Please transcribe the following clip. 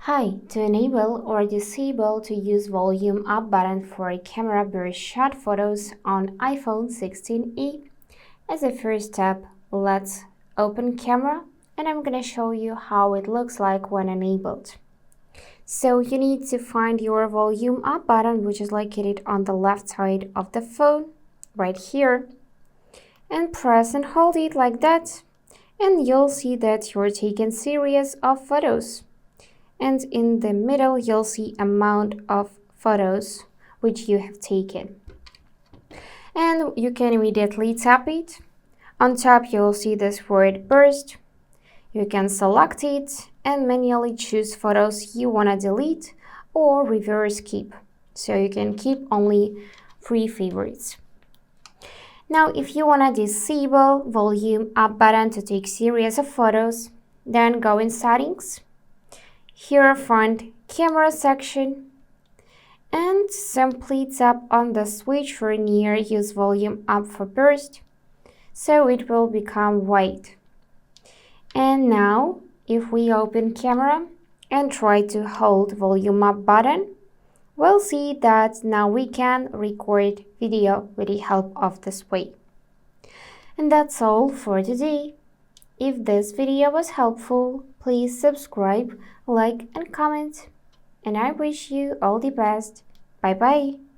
Hi, to enable or disable to use volume up button for camera very short photos on iPhone 16e. As a first step, let's open camera and I'm gonna show you how it looks like when enabled. So you need to find your volume up button, which is located on the left side of the phone, right here, and press and hold it like that, and you'll see that you're taking series of photos. And in the middle you'll see amount of photos which you have taken, and you can immediately tap it. On top you'll see this word burst. You can select it and manually choose photos you want to delete or reverse keep, so you can keep only 3 favorites. Now if you want to disable volume up button to take series of photos, then go in settings. Here find camera section and simply tap on the switch for near use volume up for burst, so it will become white. And now if we open camera and try to hold volume up button, we'll see that now we can record video with the help of this way. And that's all for today. If this video was helpful, please subscribe, like and comment. And I wish you all the best. Bye bye.